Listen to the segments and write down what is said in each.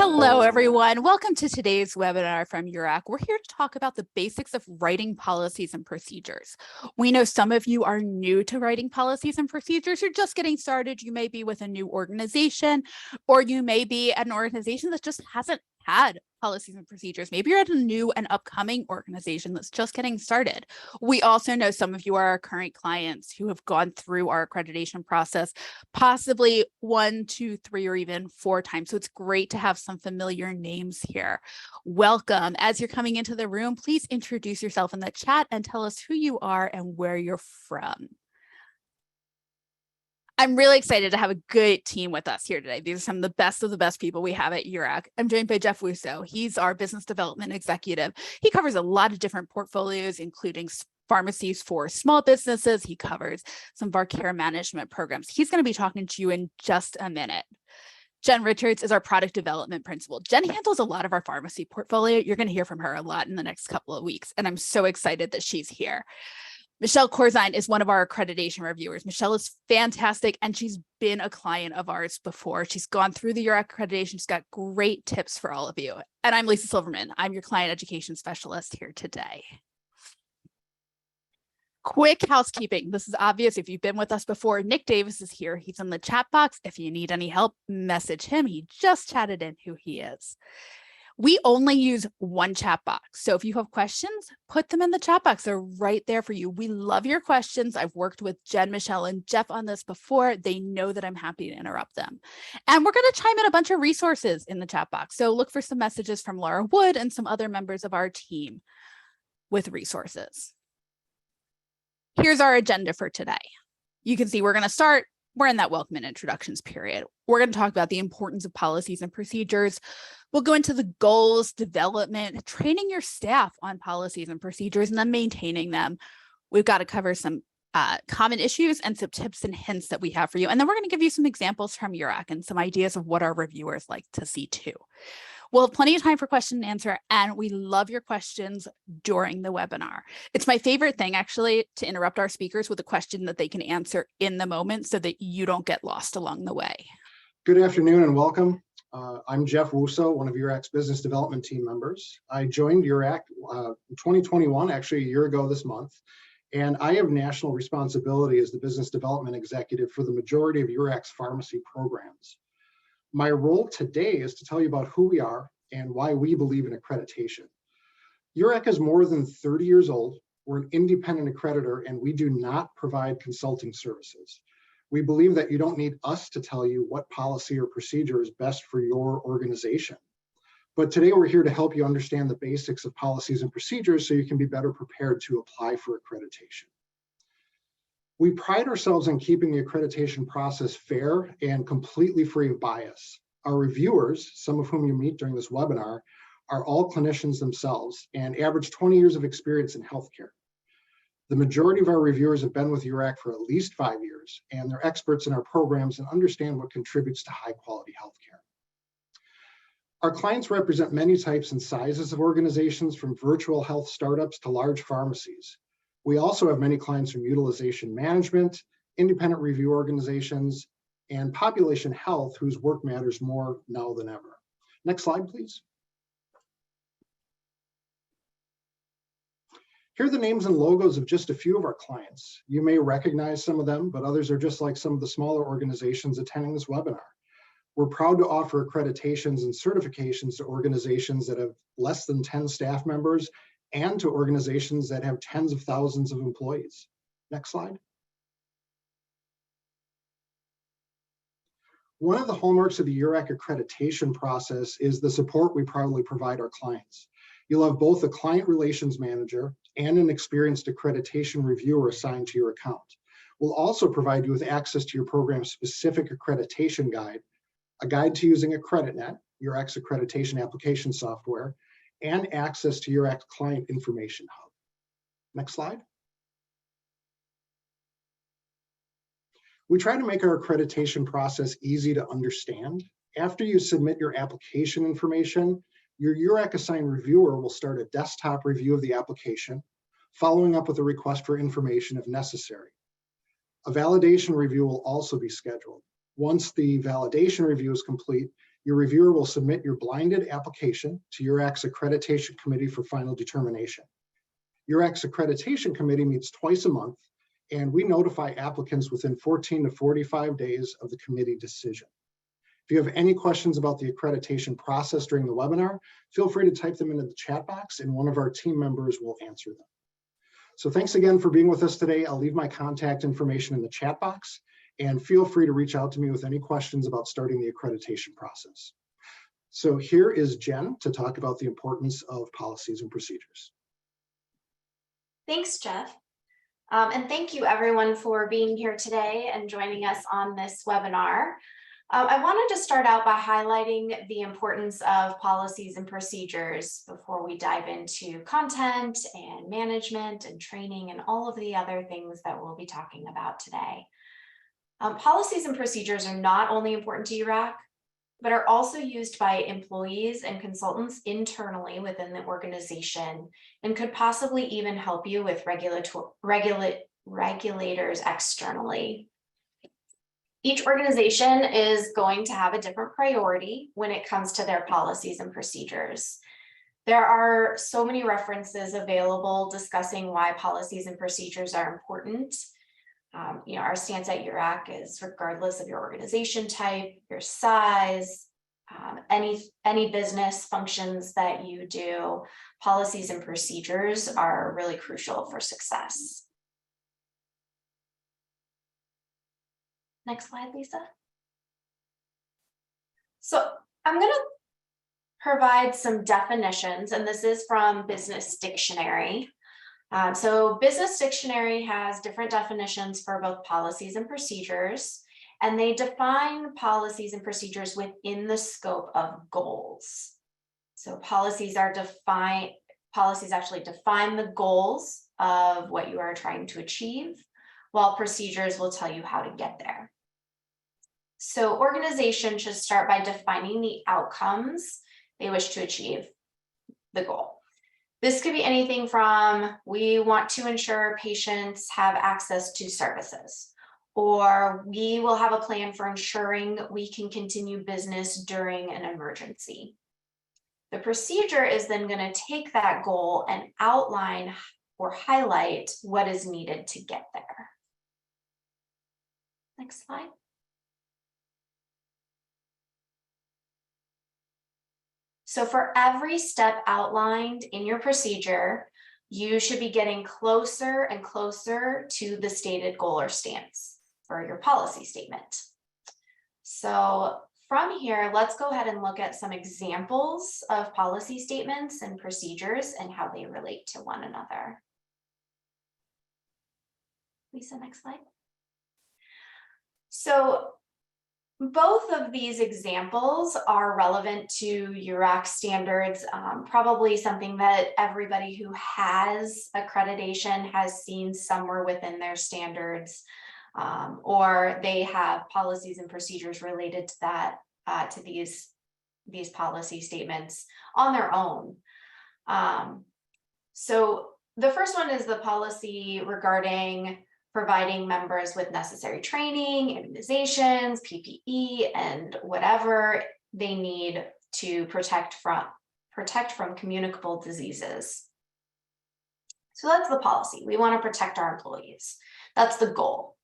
Hello, everyone. Welcome to today's webinar from URAC. We're here to talk about the basics of writing policies and procedures. We know some of you are new to writing policies and procedures. You're just getting started. You may be with a new organization, or you may be at an organization that just hasn't had policies and procedures. Maybe you're at a new and upcoming organization that's just getting started. We also know some of you are our current clients who have gone through our accreditation process, possibly 1, 2, 3, or even 4 times. So it's great to have some familiar names here. Welcome. As you're coming into the room, please introduce yourself in the chat and tell us who you are and where you're from. I'm really excited to have a good team with us here today. These are some of the best people we have at URAC. I'm joined by Jeff Wusso. He's our business development executive. He covers a lot of different portfolios, including pharmacies for small businesses. He covers some of our care management programs. He's going to be talking to you in just a minute. Jen Richards is our product development principal. Jen handles a lot of our pharmacy portfolio. You're going to hear from her a lot in the next couple of weeks, and I'm so excited that she's here. Michelle Corzine is one of our accreditation reviewers. Michelle is fantastic, and she's been a client of ours before. She's gone through the URAC accreditation. She's got great tips for all of you. And I'm Lisa Silverman. I'm your client education specialist here today. Quick housekeeping. This is obvious if you've been with us before. Nick Davis is here. He's in the chat box. If you need any help, message him. He just chatted in who he is. We only use one chat box. So if you have questions, put them in the chat box. They're right there for you. We love your questions. I've worked with Jen, Michelle, and Jeff on this before. They know that I'm happy to interrupt them. And we're going to chime in a bunch of resources in the chat box. So look for some messages from Laura Wood and some other members of our team with resources. Here's our agenda for today. You can see we're going to start. We're in that welcome and introductions period. We're going to talk about the importance of policies and procedures. We'll go into the goals, development, training your staff on policies and procedures, and then maintaining them. We've got to cover some common issues and some tips and hints that we have for you. And then we're going to give you some examples from URAC and some ideas of what our reviewers like to see too. We'll have plenty of time for question and answer, and we love your questions during the webinar. It's my favorite thing, actually, to interrupt our speakers with a question that they can answer in the moment so that you don't get lost along the way. Good afternoon and welcome. I'm Jeff Wusso, one of URAC's business development team members. I joined URAC in 2021, actually a year ago this month, and I have national responsibility as the business development executive for the majority of URAC's pharmacy programs. My role today is to tell you about who we are and why we believe in accreditation. URAC is more than 30 years old. We're an independent accreditor, and we do not provide consulting services. We believe that you don't need us to tell you what policy or procedure is best for your organization. But today we're here to help you understand the basics of policies and procedures so you can be better prepared to apply for accreditation. We pride ourselves on keeping the accreditation process fair and completely free of bias. Our reviewers, some of whom you meet during this webinar, are all clinicians themselves and average 20 years of experience in healthcare. The majority of our reviewers have been with URAC for at least 5 years, and they're experts in our programs and understand what contributes to high quality healthcare. Our clients represent many types and sizes of organizations, from virtual health startups to large pharmacies. We also have many clients from utilization management, independent review organizations, and population health, whose work matters more now than ever. Next slide, please. Here are the names and logos of just a few of our clients. You may recognize some of them, but others are just like some of the smaller organizations attending this webinar. We're proud to offer accreditations and certifications to organizations that have less than 10 staff members and to organizations that have tens of thousands of employees. Next slide. One of the hallmarks of the URAC accreditation process is the support we proudly provide our clients. You'll have both a client relations manager and an experienced accreditation reviewer assigned to your account. We'll also provide you with access to your program's specific accreditation guide, a guide to using AccreditNet, URAC's accreditation application software, and access to URAC's client information hub. Next slide. We try to make our accreditation process easy to understand. After you submit your application information, your URAC assigned reviewer will start a desktop review of the application, following up with a request for information if necessary. A validation review will also be scheduled. Once the validation review is complete, Your reviewer will submit your blinded application to URAC's accreditation committee for final determination. URAC's accreditation committee meets twice a month, and we notify applicants within 14 to 45 days of the committee decision. If you have any questions about the accreditation process during the webinar, feel free to type them into the chat box and one of our team members will answer them. So thanks again for being with us today. I'll leave my contact information in the chat box, and feel free to reach out to me with any questions about starting the accreditation process. So here is Jen to talk about the importance of policies and procedures. Thanks, Jeff. And thank you everyone for being here today and joining us on this webinar. I wanted to start out by highlighting the importance of policies and procedures before we dive into content and management and training and all of the other things that we'll be talking about today. Policies and procedures are not only important to URAC, but are also used by employees and consultants internally within the organization and could possibly even help you with regulators externally. Each organization is going to have a different priority when it comes to their policies and procedures. There are so many references available discussing why policies and procedures are important. Our stance at URAC is regardless of your organization type, your size, any business functions that you do, policies and procedures are really crucial for success. Next slide, Lisa. So I'm going to provide some definitions, and this is from Business Dictionary. So Business Dictionary has different definitions for both policies and procedures, and they define policies and procedures within the scope of goals. So policies actually define the goals of what you are trying to achieve, while procedures will tell you how to get there. So organizations should start by defining the outcomes they wish to achieve the goal. This could be anything from, we want to ensure patients have access to services, or we will have a plan for ensuring we can continue business during an emergency. The procedure is then going to take that goal and outline or highlight what is needed to get there. Next slide. So for every step outlined in your procedure, you should be getting closer and closer to the stated goal or stance for your policy statement. So from here, let's go ahead and look at some examples of policy statements and procedures and how they relate to one another. Lisa, next slide. So both of these examples are relevant to URAC standards, probably something that everybody who has accreditation has seen somewhere within their standards, or they have policies and procedures related to that, to these policy statements on their own. So the first one is the policy regarding providing members with necessary training, immunizations, PPE, and whatever they need to protect from communicable diseases. So that's the policy. We want to protect our employees. That's the goal.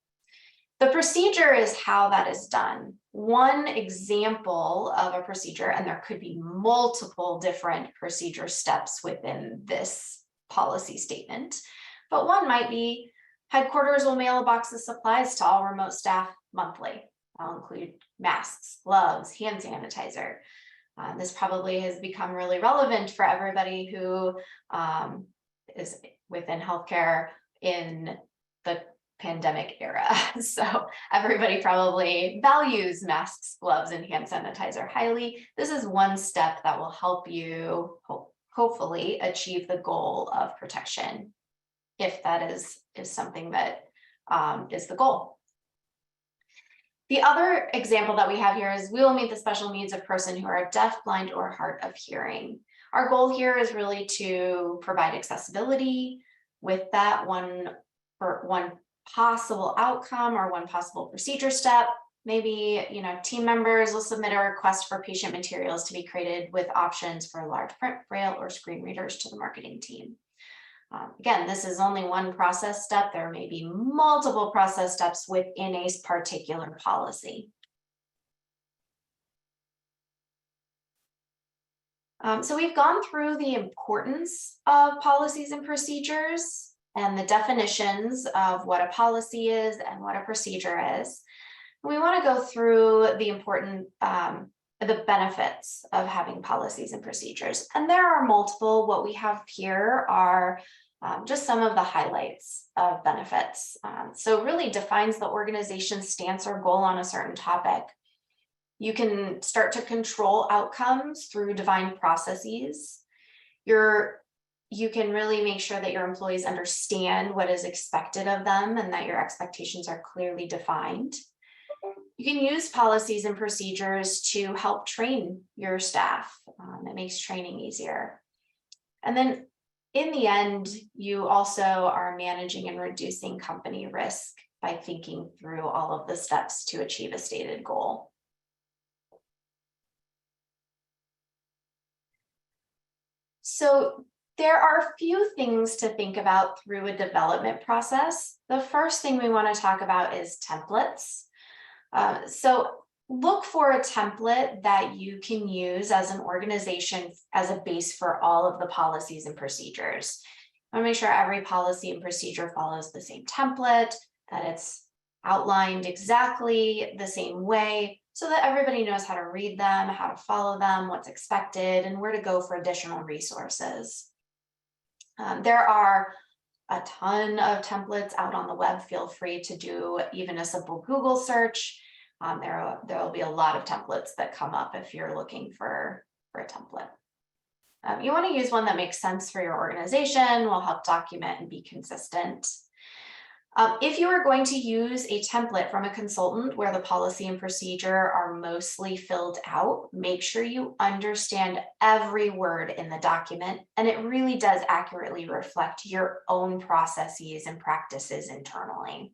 The procedure is how that is done. One example of a procedure, and there could be multiple different procedure steps within this policy statement, but one might be headquarters will mail a box of supplies to all remote staff monthly. I'll include masks, gloves, hand sanitizer. This probably has become really relevant for everybody who is within healthcare in the pandemic era. So everybody probably values masks, gloves, and hand sanitizer highly. This is one step that will help you hopefully achieve the goal of protection, if that is something that is the goal. The other example that we have here is we will meet the special needs of person who are deaf, blind, or hard of hearing. Our goal here is really to provide accessibility. With that, one possible outcome or one possible procedure step Maybe, team members will submit a request for patient materials to be created with options for large print, braille, or screen readers to the marketing team. Again, this is only one process step. There may be multiple process steps within a particular policy. So we've gone through the importance of policies and procedures and the definitions of what a policy is and what a procedure is. We want to go through the important, the benefits of having policies and procedures. And there are multiple. What we have here are just some of the highlights of benefits. So it really defines the organization's stance or goal on a certain topic. You can start to control outcomes through defined processes. You can really make sure that your employees understand what is expected of them and that your expectations are clearly defined. You can use policies and procedures to help train your staff. It makes training easier. And then in the end, you also are managing and reducing company risk by thinking through all of the steps to achieve a stated goal. So there are a few things to think about through a development process. The first thing we want to talk about is templates. So look for a template that you can use as an organization as a base for all of the policies and procedures. I want to make sure every policy and procedure follows the same template, that it's outlined exactly the same way, so that everybody knows how to read them, how to follow them, what's expected, and where to go for additional resources. There are a ton of templates out on the web. Feel free to do even a simple Google search. There will be a lot of templates that come up if you're looking for a template. You want to use one that makes sense for your organization, will help document and be consistent. If you are going to use a template from a consultant where the policy and procedure are mostly filled out, make sure you understand every word in the document, and it really does accurately reflect your own processes and practices internally.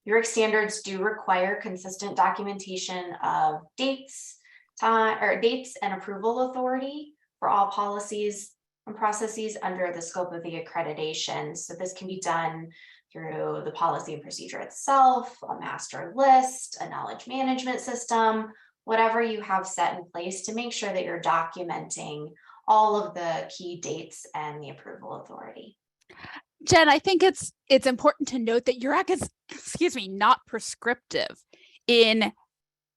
URAC standards do require consistent documentation of dates and approval authority for all policies and processes under the scope of the accreditation. So this can be done through the policy and procedure itself, a master list, a knowledge management system, whatever you have set in place to make sure that you're documenting all of the key dates and the approval authority. Jen, I think it's important to note that URAC is, not prescriptive in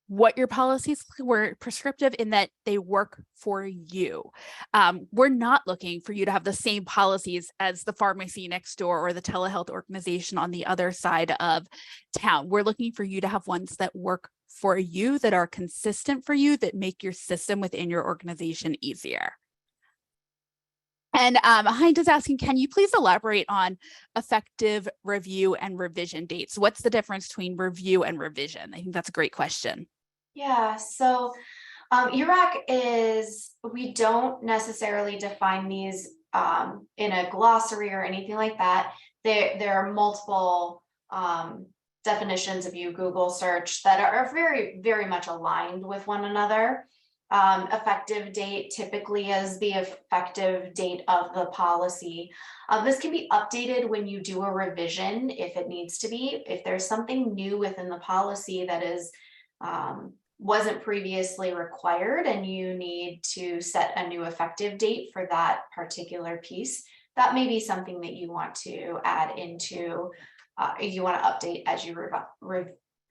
what your policies were, prescriptive in that they work for you. We're not looking for you to have the same policies as the pharmacy next door or the telehealth organization on the other side of town. We're looking for you to have ones that work for you, that are consistent for you, that make your system within your organization easier. And Hind is asking, can you please elaborate on effective review and revision dates? What's the difference between review and revision? I think that's a great question. Yeah, so URAC we don't necessarily define these in a glossary or anything like that. There are multiple definitions if you Google search that are very, very much aligned with one another. Effective date typically is the effective date of the policy. This can be updated when you do a revision if it needs to be. If there's something new within the policy that is wasn't previously required and you need to set a new effective date for that particular piece, that may be something that you want to add into, you want to update as you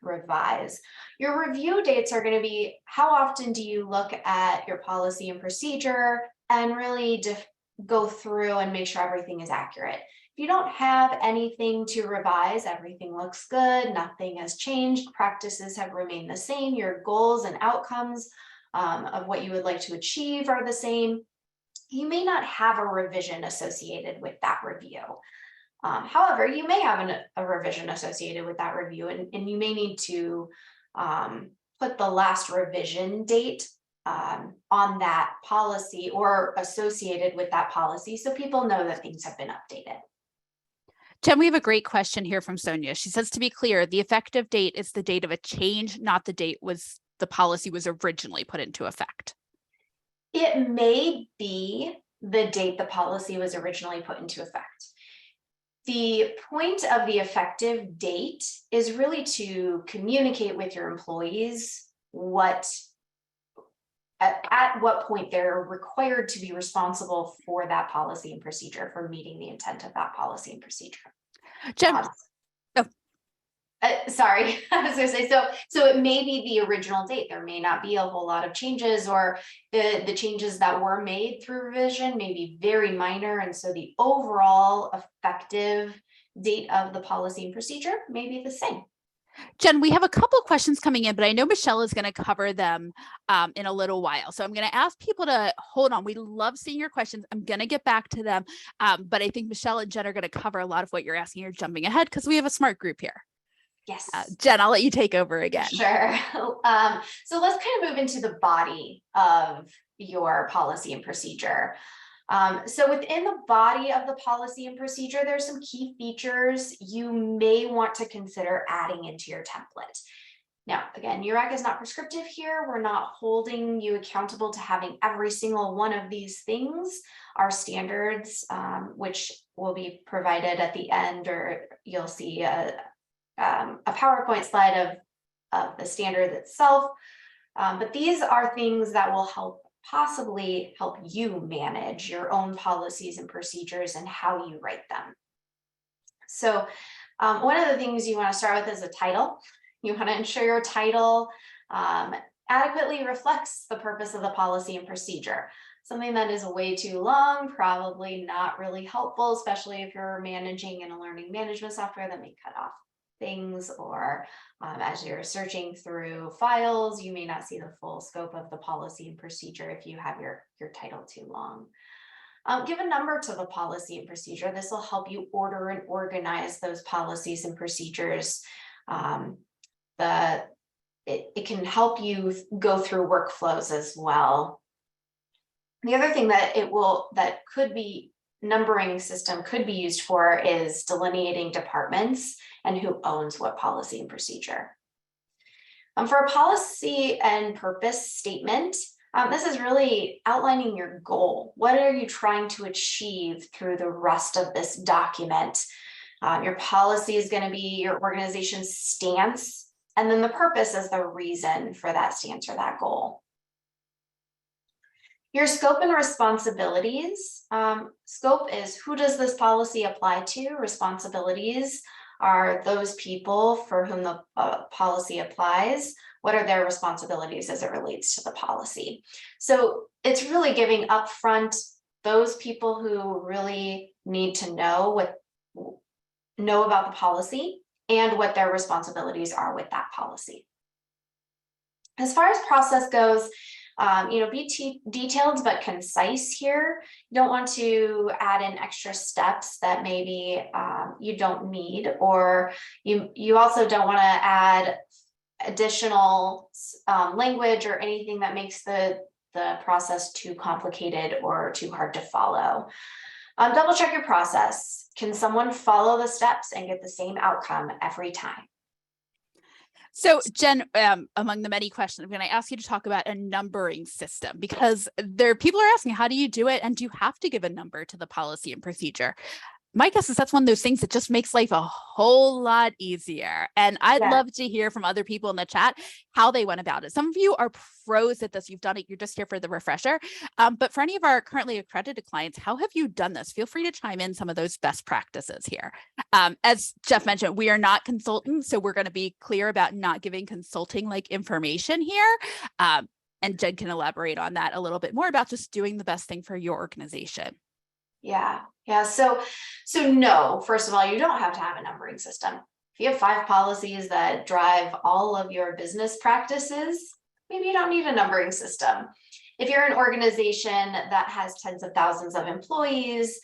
revise. Your review dates are going to be how often do you look at your policy and procedure and really go through and make sure everything is accurate. If you don't have anything to revise, everything looks good, nothing has changed, practices have remained the same, your goals and outcomes of what you would like to achieve are the same, you may not have a revision associated with that review. However, you may have a revision associated with that review, and you may need to put the last revision date on that policy or associated with that policy so people know that things have been updated. Jen, we have a great question here from Sonia. She says, to be clear, the effective date is the date of a change, not the date the policy was originally put into effect. It may be the date the policy was originally put into effect. The point of the effective date is really to communicate with your employees at what point they're required to be responsible for that policy and procedure, for meeting the intent of that policy and procedure. Jen, sorry, I was going to say, so it may be the original date. There may not be a whole lot of changes, or the changes that were made through revision may be very minor. And so the overall effective date of the policy and procedure may be the same. Jen, we have a couple questions coming in, but I know Michelle is going to cover them in a little while. So I'm going to ask people to hold on. We love seeing your questions. I'm going to get back to them. But I think Michelle and Jen are going to cover a lot of what you're asking. You're jumping ahead because we have a smart group here. Yes. Jen, I'll let you take over again. Sure. So let's kind of move into the body of your policy and procedure. So within the body of the policy and procedure, there's some key features you may want to consider adding into your template. Now, again, URAC is not prescriptive here. We're not holding you accountable to having every single one of these things. Our standards, which will be provided at the end, or you'll see a PowerPoint slide of the standard itself. But these are things that will possibly help you manage your own policies and procedures and how you write them. So one of the things you want to start with is a title. You want to ensure your title adequately reflects the purpose of the policy and procedure. Something that is way too long, probably not really helpful, especially if you're managing in a learning management software that may cut off things, or as you're searching through files, you may not see the full scope of the policy and procedure if you have your title too long. Give a number to the policy and procedure. This will help you order and organize those policies and procedures. It can help you go through workflows as well. The other thing that could be numbering system could be used for is delineating departments and who owns what policy and procedure. For a policy and purpose statement, this is really outlining your goal. What are you trying to achieve through the rest of this document? Your policy is going to be your organization's stance, and then the purpose is the reason for that stance or that goal. Your scope and responsibilities. Scope is who does this policy apply to? Responsibilities are those people for whom the policy applies. What are their responsibilities as it relates to the policy? So it's really giving upfront those people who really need to know about the policy and what their responsibilities are with that policy. As far as process goes, be detailed but concise here. You don't want to add in extra steps that maybe you don't need, or you also don't want to add additional language or anything that makes the process too complicated or too hard to follow. Double check your process. Can someone follow the steps and get the same outcome every time? So Jen, among the many questions, I'm going to ask you to talk about a numbering system, because people are asking, how do you do it? And do you have to give a number to the policy and procedure? My guess is that's one of those things that just makes life a whole lot easier. And I'd love to hear from other people in the chat how they went about it. Some of you are pros at this. You've done it. You're just here for the refresher. But for any of our currently accredited clients, how have you done this? Feel free to chime in some of those best practices here. As Jeff mentioned, we are not consultants, so we're going to be clear about not giving consulting-like information here. And Jen can elaborate on that a little bit more about just doing the best thing for your organization. Yeah. So no, first of all, you don't have to have a numbering system. If you have 5 policies that drive all of your business practices, maybe you don't need a numbering system. If you're an organization that has tens of thousands of employees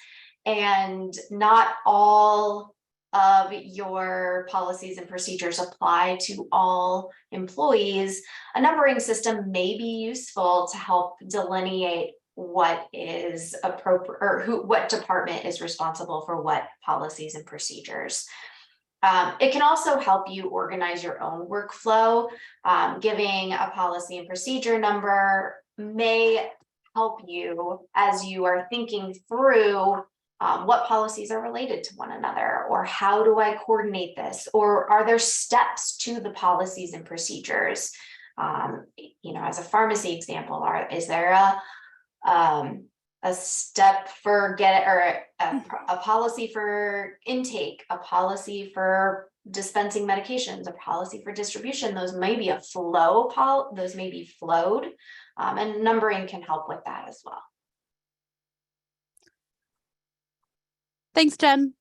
and not all of your policies and procedures apply to all employees, a numbering system may be useful to help delineate what is appropriate, or what department is responsible for what policies and procedures. It can also help you organize your own workflow. Giving a policy and procedure number may help you as you are thinking through what policies are related to one another, or how do I coordinate this, or are there steps to the policies and procedures? As a pharmacy example, is there a step for a policy for intake, a policy for dispensing medications, a policy for distribution? Those may be those may be flowed, and numbering can help with that as well. Thanks, Jen.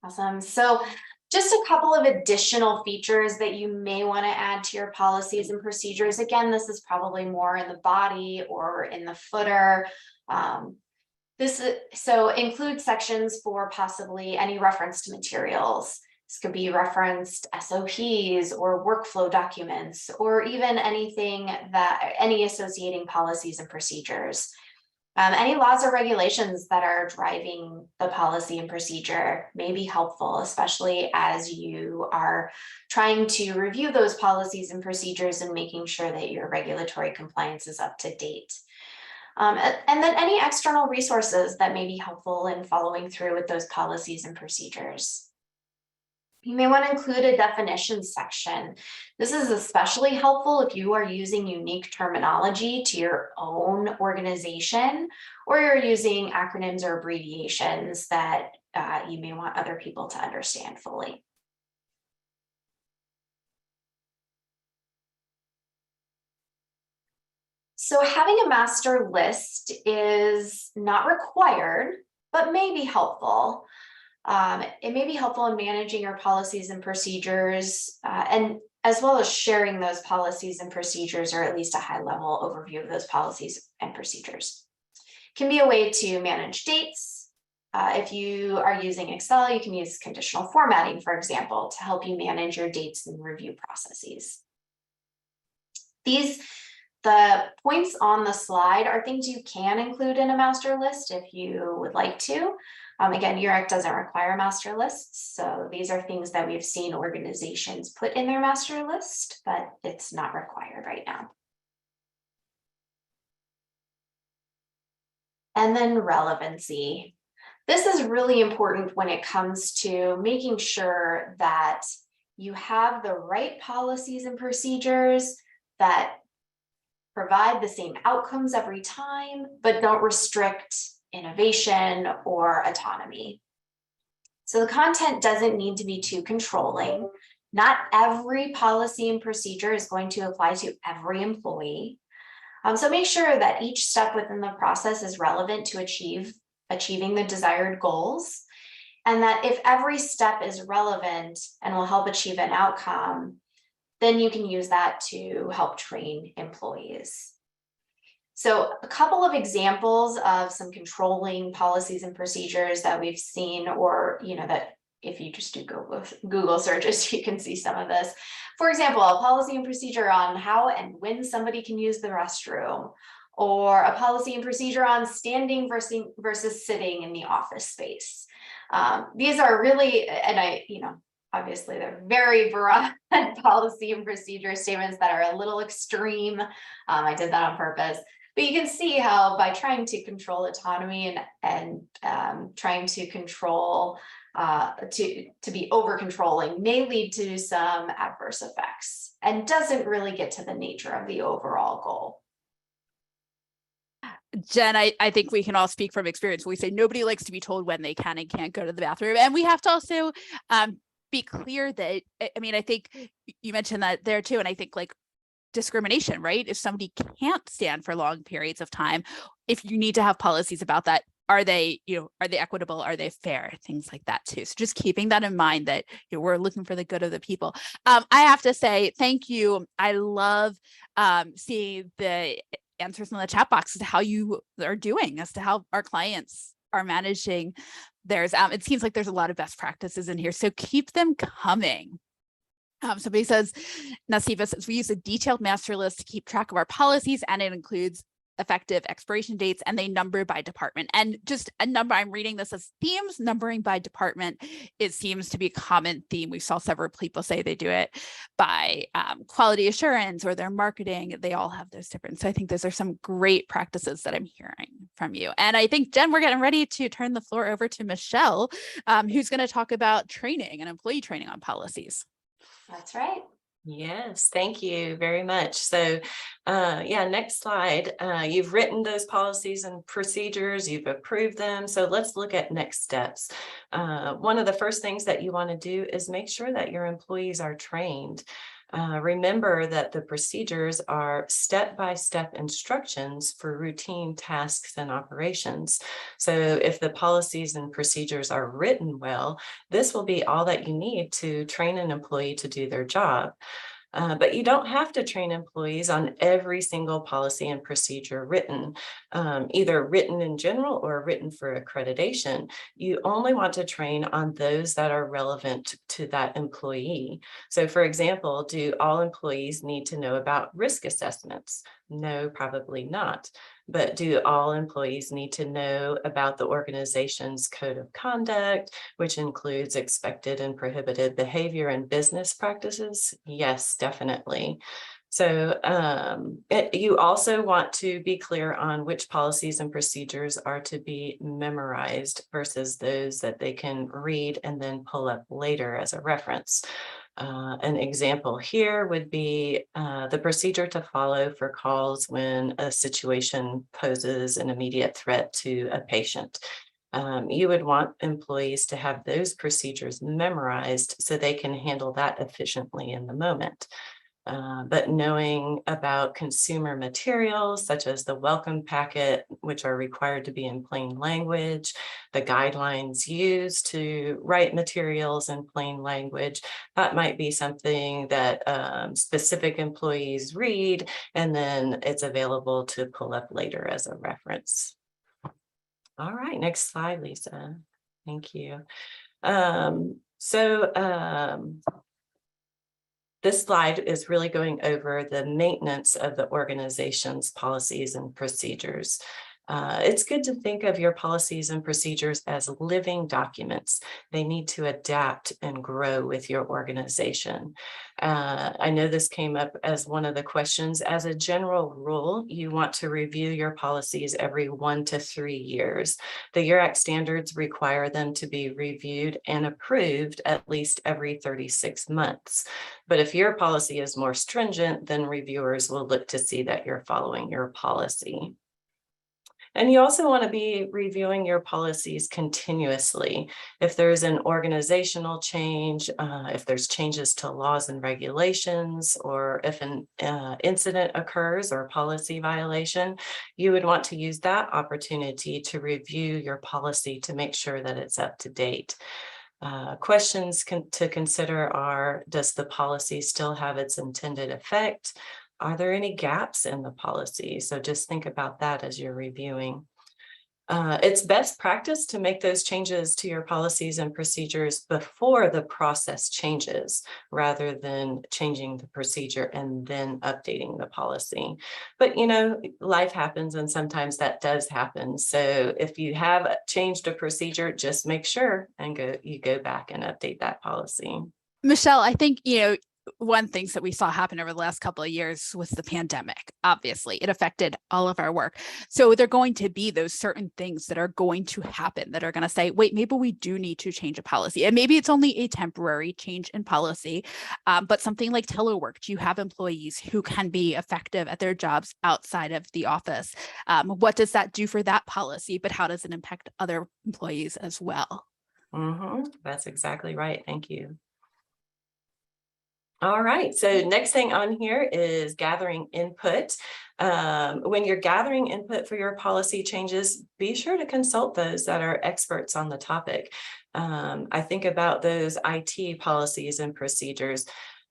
Awesome. So just a couple of additional features that you may want to add to your policies and procedures. Again, this is probably more in the body or in the footer. So include sections for possibly any reference to materials. This could be referenced SOPs or workflow documents, or even any associating policies and procedures. Any laws or regulations that are driving the policy and procedure may be helpful, especially as you are trying to review those policies and procedures and making sure that your regulatory compliance is up to date. And then any external resources that may be helpful in following through with those policies and procedures. You may want to include a definitions section. This is especially helpful if you are using unique terminology to your own organization, or you're using acronyms or abbreviations that you may want other people to understand fully. So having a master list is not required, but may be helpful. It may be helpful in managing your policies and procedures, and as well as sharing those policies and procedures, or at least a high-level overview of those policies and procedures. It can be a way to manage dates. If you are using Excel, you can use conditional formatting, for example, to help you manage your dates and review processes. The points on the slide are things you can include in a master list if you would like to. Again, URAC doesn't require master lists, so these are things that we've seen organizations put in their master list, but it's not required right now. And then relevancy. This is really important when it comes to making sure that you have the right policies and procedures that provide the same outcomes every time, but don't restrict innovation or autonomy. So the content doesn't need to be too controlling. Not every policy and procedure is going to apply to every employee. So make sure that each step within the process is relevant to achieving the desired goals, and that if every step is relevant and will help achieve an outcome, then you can use that to help train employees. So a couple of examples of some controlling policies and procedures that we've seen, or that if you just do Google searches, you can see some of this. For example, a policy and procedure on how and when somebody can use the restroom, or a policy and procedure on standing versus sitting in the office space. These are really, and obviously they're very broad policy and procedure statements that are a little extreme. I did that on purpose. But you can see how by trying to control autonomy and trying to control, to be over controlling may lead to some adverse effects and doesn't really get to the nature of the overall goal. Jen, I think we can all speak from experience. We say nobody likes to be told when they can and can't go to the bathroom. And we have to also be clear that, I think you mentioned that there too. And I think discrimination, right? If somebody can't stand for long periods of time, if you need to have policies about that, are they equitable? Are they fair? Things like that too. So just keeping that in mind that we're looking for the good of the people. I have to say, thank you. I love seeing the answers in the chat box as to how you are doing, as to how our clients are managing theirs. It seems like there's a lot of best practices in here. So keep them coming. Somebody says, Nasiba says, we use a detailed master list to keep track of our policies, and it includes effective expiration dates, and they number by department. And just a number, I'm reading this as themes, numbering by department. It seems to be a common theme. We saw several people say they do it by quality assurance or their marketing. They all have those different. So I think those are some great practices that I'm hearing from you. And I think, Jen, we're getting ready to turn the floor over to Michelle, who's going to talk about training and employee training on policies. That's right. Yes, thank you very much. So yeah, next slide. You've written those policies and procedures, you've approved them. So let's look at next steps. One of the first things that you want to do is make sure that your employees are trained. Remember that the procedures are step-by-step instructions for routine tasks and operations. So if the policies and procedures are written well, this will be all that you need to train an employee to do their job. But you don't have to train employees on every single policy and procedure written, either written in general or written for accreditation. You only want to train on those that are relevant to that employee. So for example, do all employees need to know about risk assessments? No, probably not. But do all employees need to know about the organization's code of conduct, which includes expected and prohibited behavior and business practices? Yes, definitely. So you also want to be clear on which policies and procedures are to be memorized versus those that they can read and then pull up later as a reference. An example here would be the procedure to follow for calls when a situation poses an immediate threat to a patient. You would want employees to have those procedures memorized so they can handle that efficiently in the moment. But knowing about consumer materials such as the welcome packet, which are required to be in plain language, the guidelines used to write materials in plain language, that might be something that specific employees read, and then it's available to pull up later as a reference. All right, next slide, Lisa. Thank you. This slide is really going over the maintenance of the organization's policies and procedures. It's good to think of your policies and procedures as living documents. They need to adapt and grow with your organization. I know this came up as one of the questions. As a general rule, you want to review your policies every 1 to 3 years. The URAC standards require them to be reviewed and approved at least every 36 months. But if your policy is more stringent, then reviewers will look to see that you're following your policy. And you also want to be reviewing your policies continuously. If there's an organizational change, if there's changes to laws and regulations, or if an incident occurs or policy violation, you would want to use that opportunity to review your policy to make sure that it's up to date. Questions to consider are, does the policy still have its intended effect? Are there any gaps in the policy? So just think about that as you're reviewing. It's best practice to make those changes to your policies and procedures before the process changes, rather than changing the procedure and then updating the policy. But you know, life happens and sometimes that does happen. So if you have changed a procedure, just make sure and you go back and update that policy. Michelle, I think, one things that we saw happen over the last couple of years was the pandemic. Obviously, it affected all of our work. So there are going to be those certain things that are going to happen that are going to say, wait, maybe we do need to change a policy. And maybe it's only a temporary change in policy, but something like telework, do you have employees who can be effective at their jobs outside of the office? What does that do for that policy, but how does it impact other employees as well? That's exactly right. Thank you. All right, so next thing on here is gathering input. When you're gathering input for your policy changes, be sure to consult those that are experts on the topic. I think about those IT policies and procedures,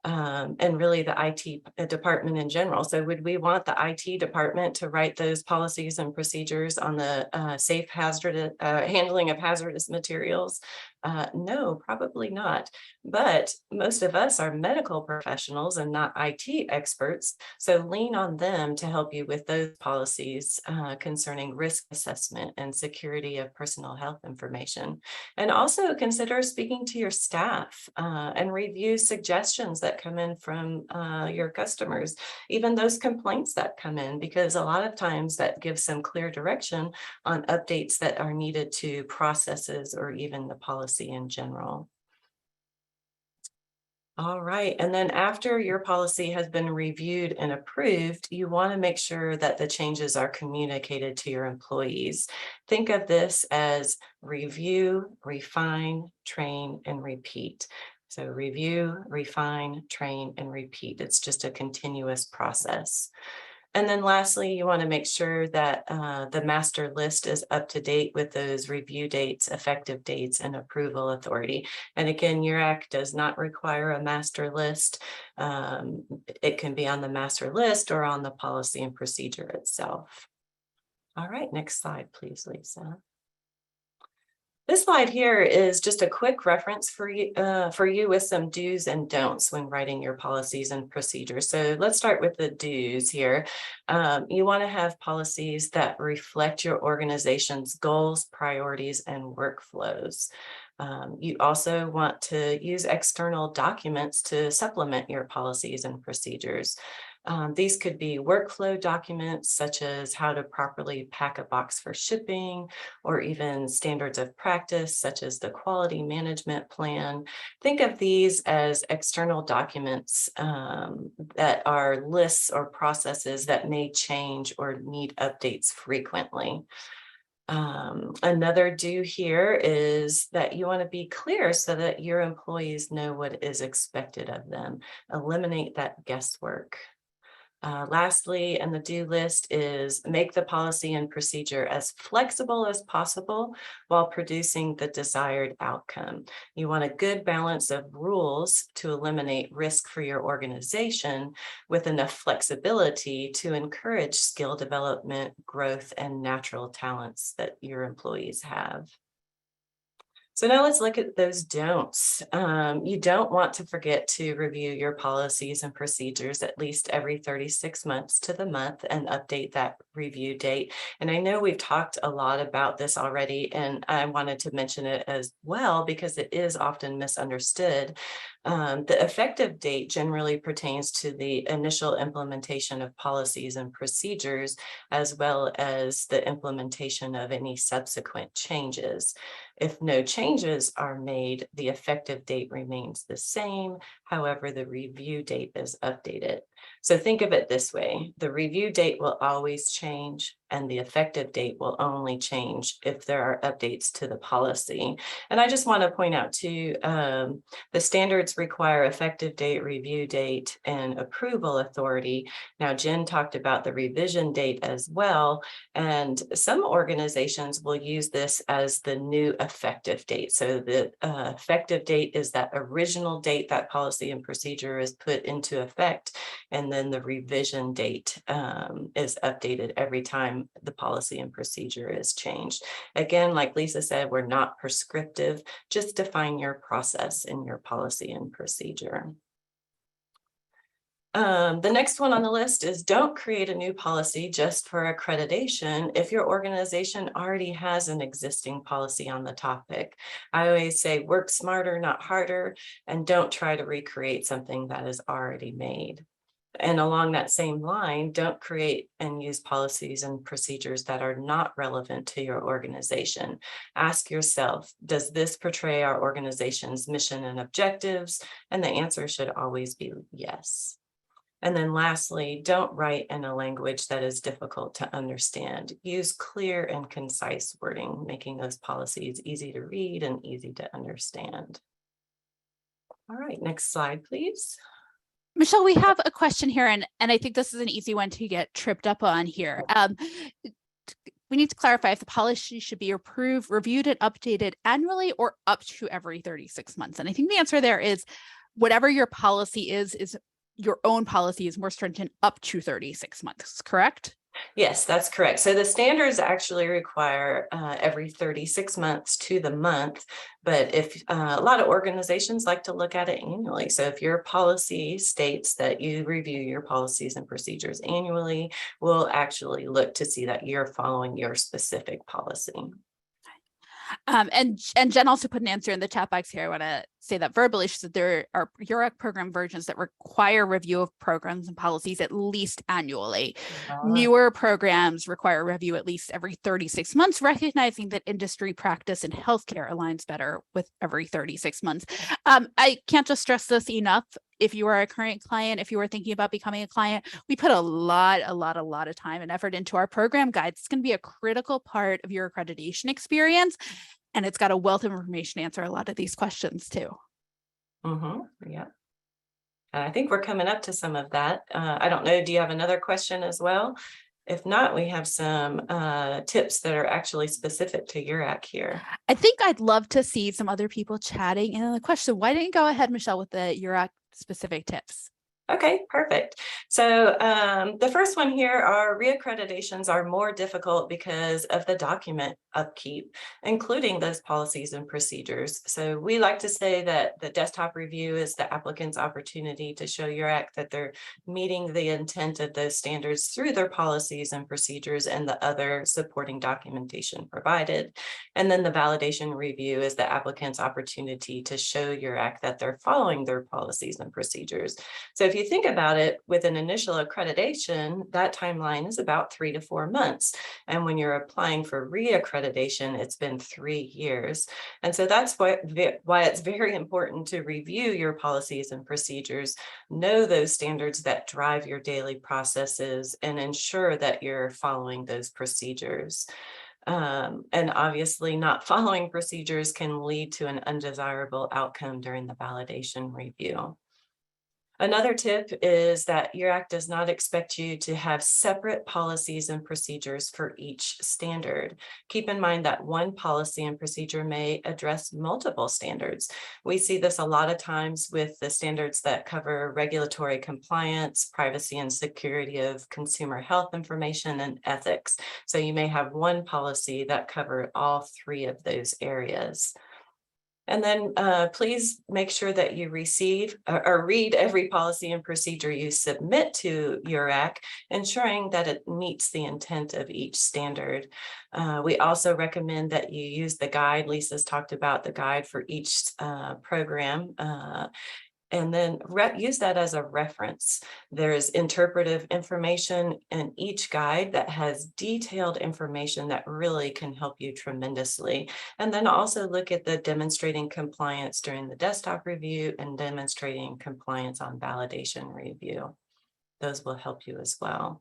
and really the IT department in general. So would we want the IT department to write those policies and procedures on the safe handling of hazardous materials? No, probably not. But most of us are medical professionals and not IT experts. So lean on them to help you with those policies concerning risk assessment and security of personal health information. And also consider speaking to your staff and review suggestions that come in from your customers, even those complaints that come in, because a lot of times that gives some clear direction on updates that are needed to processes or even the policy in general. All right, and then after your policy has been reviewed and approved, you want to make sure that the changes are communicated to your employees. Think of this as review, refine, train, and repeat. So review, refine, train, and repeat. It's just a continuous process. And then lastly, you want to make sure that the master list is up to date with those review dates, effective dates, and approval authority. And again, URAC does not require a master list. It can be on the master list or on the policy and procedure itself. All right, next slide, please, Lisa. This slide here is just a quick reference for you with some do's and don'ts when writing your policies and procedures. So let's start with the do's here. You want to have policies that reflect your organization's goals, priorities, and workflows. You also want to use external documents to supplement your policies and procedures. These could be workflow documents such as how to properly pack a box for shipping, or even standards of practice such as the quality management plan. Think of these as external documents that are lists or processes that may change or need updates frequently. Another do here is that you want to be clear so that your employees know what is expected of them. Eliminate that guesswork. Lastly, and the do list is make the policy and procedure as flexible as possible while producing the desired outcome. You want a good balance of rules to eliminate risk for your organization with enough flexibility to encourage skill development, growth, and natural talents that your employees have. So now let's look at those don'ts. You don't want to forget to review your policies and procedures at least every 36 months to the month and update that review date. And I know we've talked a lot about this already, and I wanted to mention it as well because it is often misunderstood. The effective date generally pertains to the initial implementation of policies and procedures, as well as the implementation of any subsequent changes. If no changes are made, the effective date remains the same. However, the review date is updated. So think of it this way: the review date will always change, and the effective date will only change if there are updates to the policy. And I just want to point out too, the standards require effective date, review date, and approval authority. Now, Jen talked about the revision date as well, and some organizations will use this as the new effective date. So the effective date is that original date that policy and procedure is put into effect, and then the revision date is updated every time the policy and procedure is changed. Again, like Lisa said, we're not prescriptive, just define your process in your policy and procedure. The next one on the list is don't create a new policy just for accreditation if your organization already has an existing policy on the topic. I always say work smarter, not harder, and don't try to recreate something that is already made. And along that same line, don't create and use policies and procedures that are not relevant to your organization. Ask yourself, does this portray our organization's mission and objectives? And the answer should always be yes. And then lastly, don't write in a language that is difficult to understand. Use clear and concise wording, making those policies easy to read and easy to understand. All right, next slide, please. Michelle, we have a question here, and I think this is an easy one to get tripped up on here. We need to clarify if the policy should be approved, reviewed, and updated annually or up to every 36 months. And I think the answer there is whatever your policy is your own policy is more stringent up to 36 months, correct? Yes, that's correct. So the standards actually require every 36 months to the month, but if a lot of organizations like to look at it annually. So if your policy states that you review your policies and procedures annually, we'll actually look to see that you're following your specific policy. And Jen also put an answer in the chat box here. I want to say that verbally. She said there are URAC program versions that require review of programs and policies at least annually. Newer programs require review at least every 36 months, recognizing that industry practice in healthcare aligns better with every 36 months. I can't just stress this enough. If you are a current client, if you are thinking about becoming a client, we put a lot of time and effort into our program guides. It's going to be a critical part of your accreditation experience. And it's got a wealth of information to answer a lot of these questions too. Yeah. And I think we're coming up to some of that. I don't know, do you have another question as well? If not, we have some tips that are actually specific to URAC here. I think I'd love to see some other people chatting in the question. Why don't you go ahead, Michelle, with the URAC specific tips? Okay, perfect. So the first one here are reaccreditations are more difficult because of the document upkeep, including those policies and procedures. So we like to say that the desktop review is the applicant's opportunity to show URAC that they're meeting the intent of those standards through their policies and procedures and the other supporting documentation provided. And then the validation review is the applicant's opportunity to show URAC that they're following their policies and procedures. So if you think about it, with an initial accreditation, that timeline is about 3 to 4 months. And when you're applying for reaccreditation, it's been 3 years. And so that's why it's very important to review your policies and procedures, know those standards that drive your daily processes, and ensure that you're following those procedures. And obviously not following procedures can lead to an undesirable outcome during the validation review. Another tip is that URAC does not expect you to have separate policies and procedures for each standard. Keep in mind that one policy and procedure may address multiple standards. We see this a lot of times with the standards that cover regulatory compliance, privacy and security of consumer health information, and ethics. So you may have one policy that covers all 3 of those areas. And then please make sure that you receive or read every policy and procedure you submit to URAC, ensuring that it meets the intent of each standard. We also recommend that you use the guide. Lisa's talked about the guide for each program. And then use that as a reference. There's interpretive information in each guide that has detailed information that really can help you tremendously. And then also look at the demonstrating compliance during the desktop review and demonstrating compliance on validation review. Those will help you as well.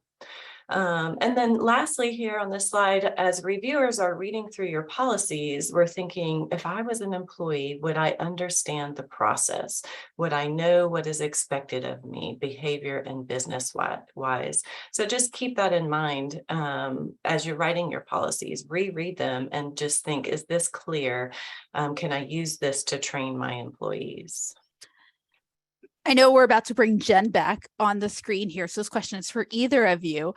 And then lastly here on this slide, as reviewers are reading through your policies, we're thinking, if I was an employee, would I understand the process? Would I know what is expected of me, behavior and business wise? So just keep that in mind as you're writing your policies, reread them and just think, is this clear? Can I use this to train my employees? I know we're about to bring Jen back on the screen here, so this question is for either of you.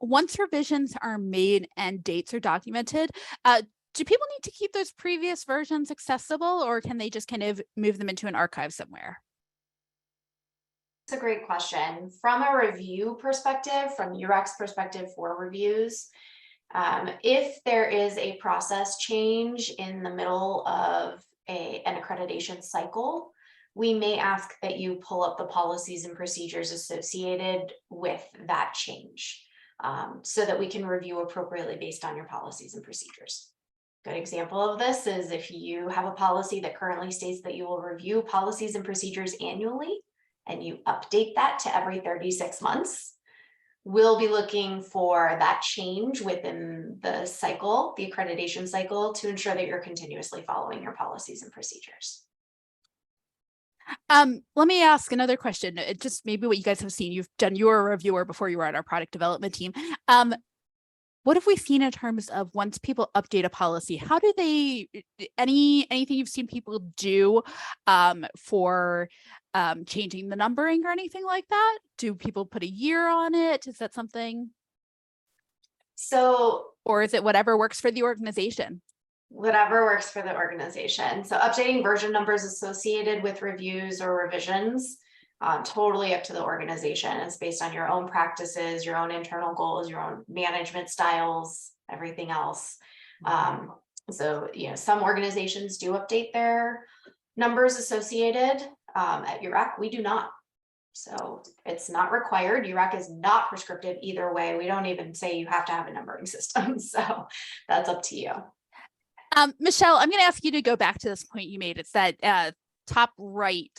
Once revisions are made and dates are documented, do people need to keep those previous versions accessible, or can they just kind of move them into an archive somewhere? It's a great question. From a review perspective, from URAC's perspective for reviews, if there is a process change in the middle of an accreditation cycle, we may ask that you pull up the policies and procedures associated with that change so that we can review appropriately based on your policies and procedures. Good example of this is if you have a policy that currently states that you will review policies and procedures annually and you update that to every 36 months, we'll be looking for that change within the cycle, the accreditation cycle, to ensure that you're continuously following your policies and procedures. Let me ask another question. Just maybe what you guys have seen. You've done your reviewer before you were at our product development team. What have we seen in terms of once people update a policy? How do they, anything you've seen people do for changing the numbering or anything like that? Do people put a year on it? Is that something? So Or is it whatever works for the organization? whatever works for the organization. So updating version numbers associated with reviews or revisions, totally up to the organization. It's based on your own practices, your own internal goals, your own management styles, everything else. So, some organizations do update their numbers associated. At URAC, we do not. So it's not required. URAC is not prescriptive either way. We don't even say you have to have a numbering system. So that's up to you. Michelle, I'm going to ask you to go back to this point you made. It's that top right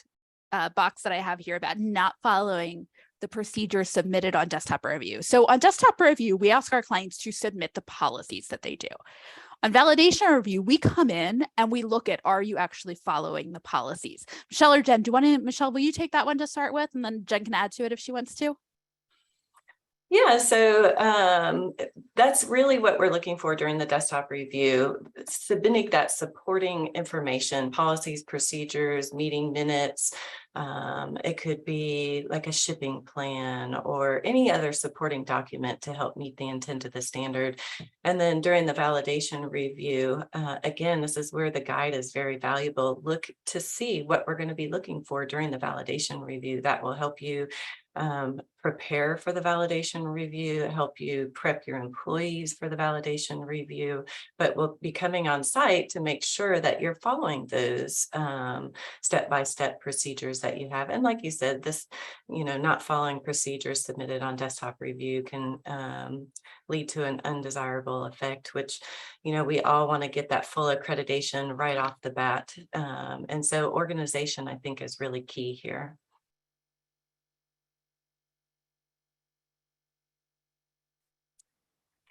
box that I have here about not following the procedures submitted on desktop review. So on desktop review, we ask our clients to submit the policies that they do. On validation review, we come in and we look at, are you actually following the policies? Michelle or Jen, Michelle, will you take that one to start with? And then Jen can add to it if she wants to. Yeah, so that's really what we're looking for during the desktop review, submitting that supporting information, policies, procedures, meeting minutes. It could be like a shipping plan or any other supporting document to help meet the intent of the standard. And then during the validation review, again, this is where the guide is very valuable. Look to see what we're going to be looking for during the validation review. That will help you prepare for the validation review, help you prep your employees for the validation review, but we'll be coming on site to make sure that you're following those step-by-step procedures that you have. And like you said, this, not following procedures submitted on desktop review can lead to an undesirable effect, which, we all want to get that full accreditation right off the bat. And so organization, I think, is really key here.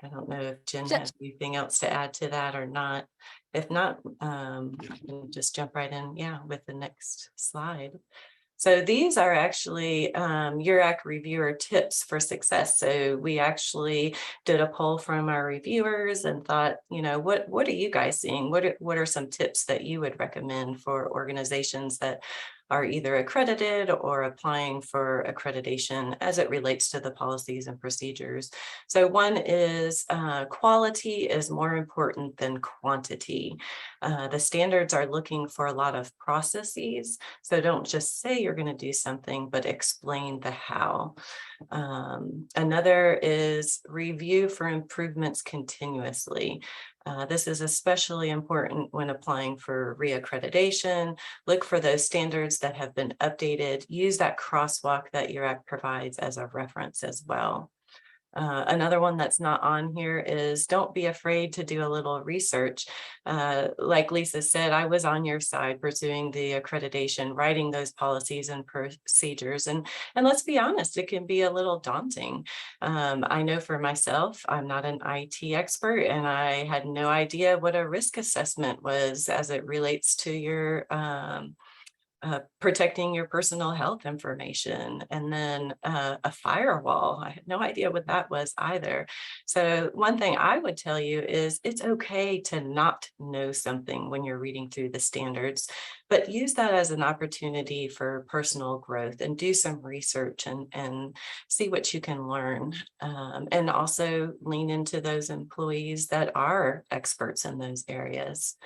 I don't know if Jen has anything else to add to that or not. If not, we'll just jump right in, with the next slide. So these are actually URAC reviewer tips for success. So we actually did a poll from our reviewers and thought, what are you guys seeing? What are some tips that you would recommend for organizations that are either accredited or applying for accreditation as it relates to the policies and procedures? So one is quality is more important than quantity. The standards are looking for a lot of processes. So don't just say you're going to do something, but explain the how. Another is review for improvements continuously. This is especially important when applying for reaccreditation. Look for those standards that have been updated. Use that crosswalk that URAC provides as a reference as well. Another one that's not on here is don't be afraid to do a little research. Like Lisa said, I was on your side pursuing the accreditation, writing those policies and procedures. And let's be honest, it can be a little daunting. I know for myself, I'm not an IT expert, and I had no idea what a risk assessment was as it relates to your protecting your personal health information, and then a firewall. I had no idea what that was either. So one thing I would tell you is it's okay to not know something when you're reading through the standards, but use that as an opportunity for personal growth and do some research and see what you can learn. And also lean into those employees that are experts in those areas.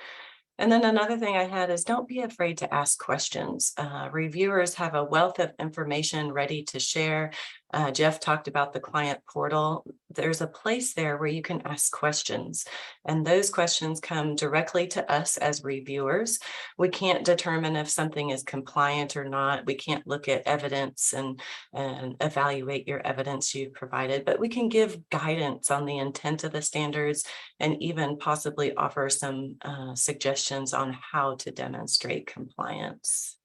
And then another thing I had is don't be afraid to ask questions. Reviewers have a wealth of information ready to share. Jeff talked about the client portal. There's a place there where you can ask questions, and those questions come directly to us as reviewers. We can't determine if something is compliant or not. We can't look at evidence and evaluate your evidence you've provided, but we can give guidance on the intent of the standards and even possibly offer some suggestions on how to demonstrate compliance.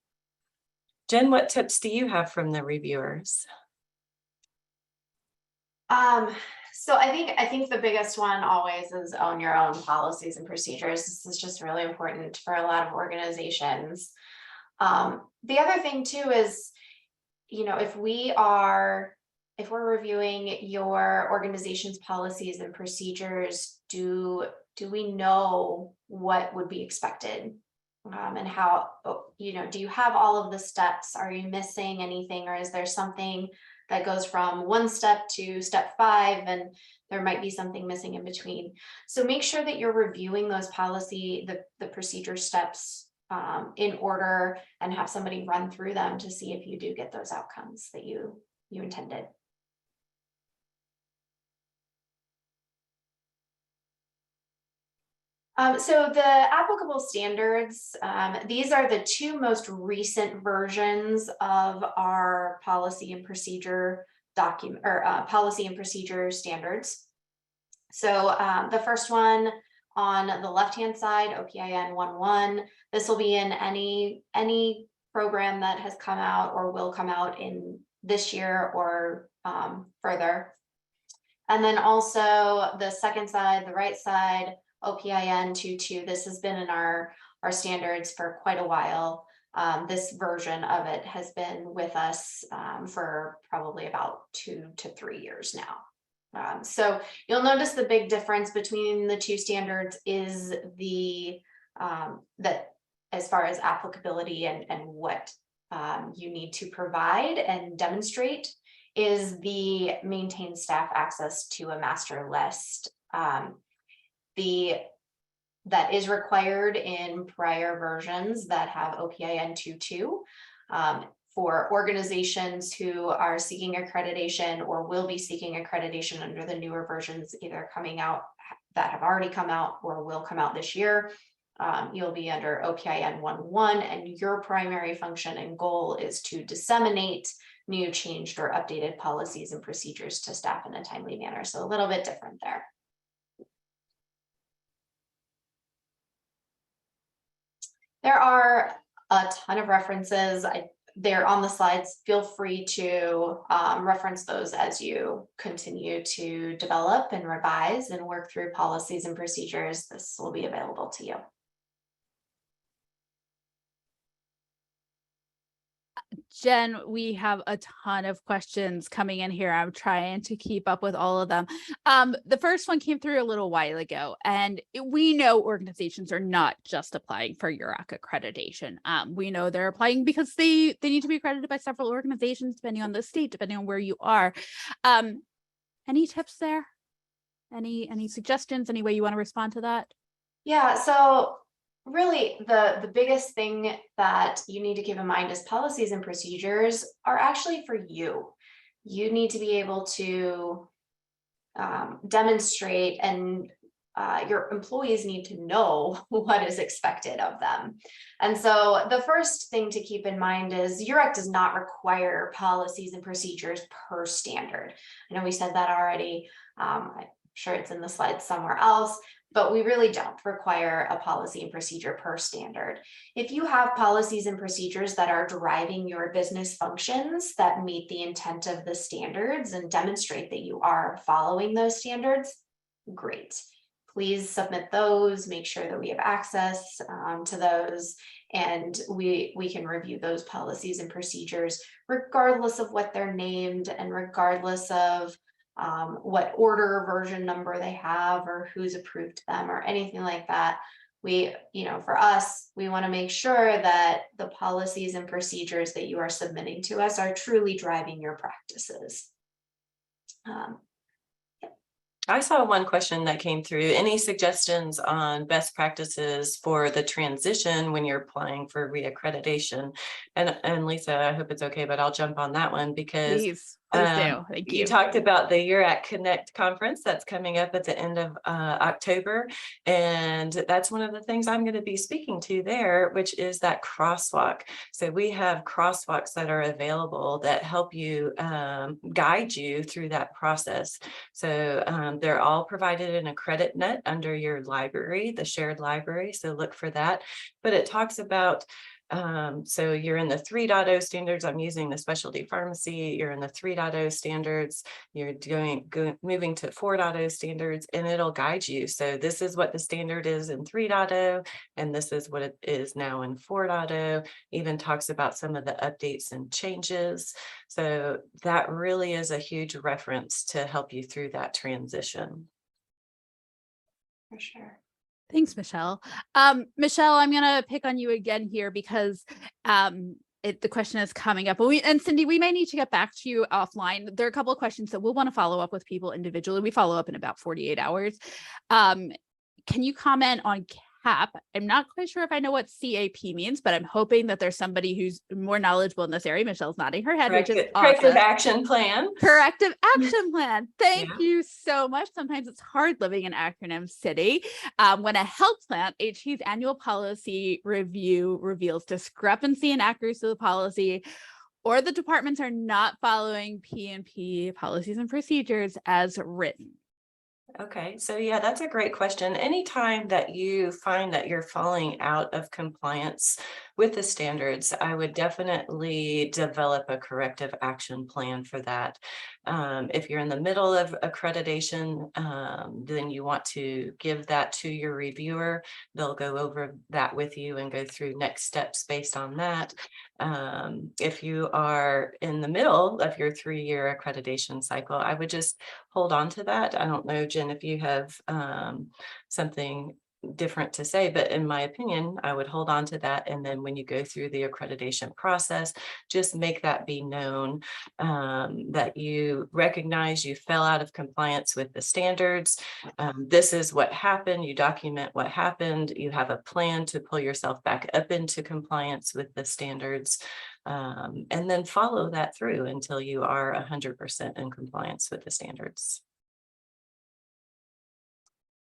Jen, what tips do you have from the reviewers? So I think the biggest one always is own your own policies and procedures. This is just really important for a lot of organizations. The other thing too is, if we're reviewing your organization's policies and procedures, do we know what would be expected? And how, do you have all of the steps? Are you missing anything, or is there something that goes from one step to step 5, and there might be something missing in between. So make sure that you're reviewing those the procedure steps in order, and have somebody run through them to see if you do get those outcomes that you intended. So the applicable standards, these are the 2 most recent versions of our policy and procedure document, or policy and procedure standards. So the first one on the left-hand side, OPIN 1.1, this will be in any program that has come out or will come out in this year or further. And then also the second side, the right side, OPIN 2.2, this has been in our standards for quite a while. This version of it has been with us for probably about 2 to 3 years now. So you'll notice the big difference between the 2 standards is that as far as applicability and what you need to provide and demonstrate is the maintain staff access to a master list. That is required in prior versions that have OPIN 2.2 for organizations who are seeking accreditation or will be seeking accreditation under the newer versions, either coming out that have already come out or will come out this year. You'll be under OPIN 1.1, and your primary function and goal is to disseminate new, changed, or updated policies and procedures to staff in a timely manner. So a little bit different there. There are a ton of references. They're on the slides. Feel free to reference those as you continue to develop and revise and work through policies and procedures. This will be available to you. Jen, we have a ton of questions coming in here. I'm trying to keep up with all of them. The first one came through a little while ago, and we know organizations are not just applying for URAC accreditation. We know they're applying because they need to be accredited by several organizations, depending on the state, depending on where you are. Any tips there? Any suggestions? Any way you want to respond to that? Yeah, so really the biggest thing that you need to keep in mind is policies and procedures are actually for you. You need to be able to demonstrate, and your employees need to know what is expected of them. And so the first thing to keep in mind is URAC does not require policies and procedures per standard. I know we said that already. I'm sure it's in the slides somewhere else, but we really don't require a policy and procedure per standard. If you have policies and procedures that are driving your business functions that meet the intent of the standards and demonstrate that you are following those standards, great. Please submit those, make sure that we have access to those, and we can review those policies and procedures regardless of what they're named and regardless of what order version number they have or who's approved them or anything like that. For us, we want to make sure that the policies and procedures that you are submitting to us are truly driving your practices. I saw one question that came through. Any suggestions on best practices for the transition when you're applying for reaccreditation? And Lisa, I hope it's okay, but I'll jump on that one because Please do. Thank you. You talked about the URAC Connect conference that's coming up at the end of October. And that's one of the things I'm going to be speaking to there, which is that crosswalk. So we have crosswalks that are available that help you guide you through that process. So they're all provided in a credit net under your library, the shared library. So look for that. But it talks about so you're in the 3.0 standards. I'm using the specialty pharmacy. You're in the 3.0 standards. You're moving to 4.0 standards, and it'll guide you. So this is what the standard is in 3.0, and this is what it is now in 4.0. Even talks about some of the updates and changes. So that really is a huge reference to help you through that transition. For sure. Thanks, Michelle. Michelle, I'm going to pick on you again here because the question is coming up, and Cindy, we may need to get back to you offline. There are a couple of questions that we'll want to follow up with people individually. We follow up in about 48 hours. Can you comment on CAP? I'm not quite sure if I know what CAP means, but I'm hoping that there's somebody who's more knowledgeable in this area. Michelle's nodding her head, which is Corrective awesome. action plan. Corrective action plan. Thank Yeah. you so much. Sometimes it's hard living in acronym city. When a health plan, HC's annual policy review reveals discrepancy in accuracy of the policy, or the departments are not following P&P policies and procedures as written. Okay, so yeah, that's a great question. Anytime that you find that you're falling out of compliance with the standards, I would definitely develop a corrective action plan for that. If you're in the middle of accreditation, then you want to give that to your reviewer. They'll go over that with you and go through next steps based on that. If you are in the middle of your 3-year accreditation cycle, I would just hold on to that. I don't know, Jen, if you have something different to say, but in my opinion, I would hold on to that. And then when you go through the accreditation process, just make that be known, that you recognize you fell out of compliance with the standards. This is what happened. You document what happened. You have a plan to pull yourself back up into compliance with the standards, and then follow that through until you are 100% in compliance with the standards.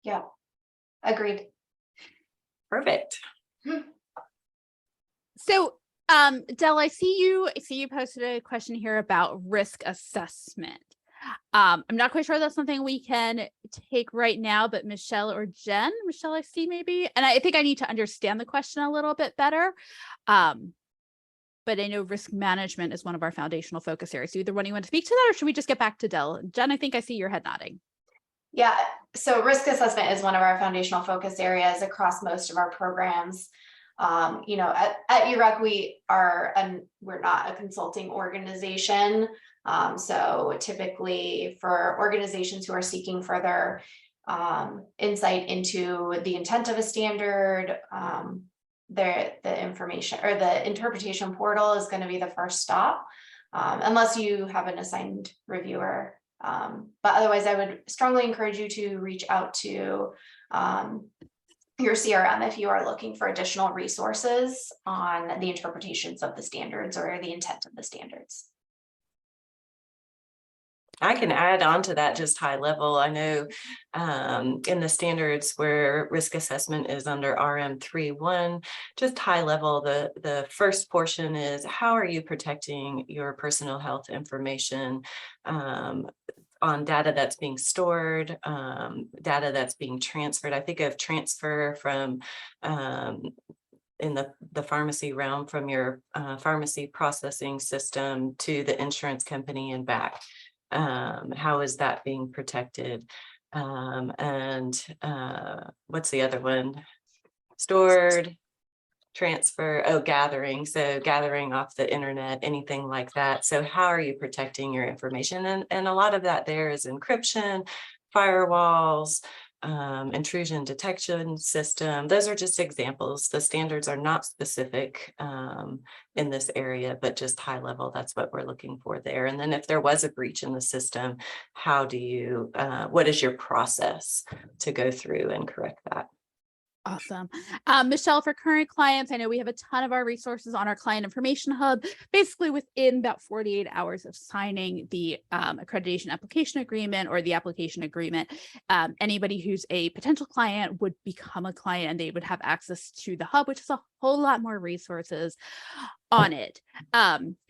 Yeah, agreed. Perfect. So, Del, I see you posted a question here about risk assessment. I'm not quite sure that's something we can take right now, but Michelle or Jen, Michelle, I see maybe, and I think I need to understand the question a little bit better. But I know risk management is one of our foundational focus areas. So either one, you want to speak to that, or should we just get back to Del? Jen, I think I see your head nodding. Yeah, so risk assessment is one of our foundational focus areas across most of our programs. At URAC, we're not a consulting organization. So typically for organizations who are seeking further insight into the intent of a standard, the information or the interpretation portal is going to be the first stop, unless you have an assigned reviewer. But otherwise, I would strongly encourage you to reach out to your CRM if you are looking for additional resources on the interpretations of the standards or the intent of the standards. I can add on to that just high level. I know in the standards where risk assessment is under RM3.1, just high level, the first portion is how are you protecting your personal health information on data that's being stored, data that's being transferred. I think of transfer from in the pharmacy realm from your pharmacy processing system to the insurance company and back. How is that being protected? And what's the other one? Stored, transfer, gathering. So gathering off the internet, anything like that. So how are you protecting your information? And a lot of that there is encryption, firewalls, intrusion detection system. Those are just examples. The standards are not specific in this area, but just high level. That's what we're looking for there. And then if there was a breach in the system, how do you, what is your process to go through and correct that? Awesome. Michelle, for current clients, I know we have a ton of our resources on our client information hub, basically within about 48 hours of signing the accreditation application agreement or the application agreement. Anybody who's a potential client would become a client and they would have access to the hub, which is a whole lot more resources on it.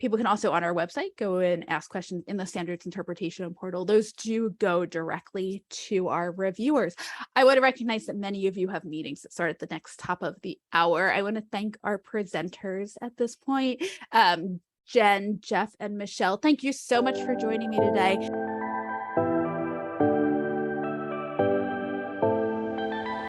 People can also on our website go and ask questions in the standards interpretation portal. Those do go directly to our reviewers. I want to recognize that many of you have meetings that start at the next top of the hour. I want to thank our presenters at this point. Jen, Jeff, and Michelle, thank you so much for joining me today.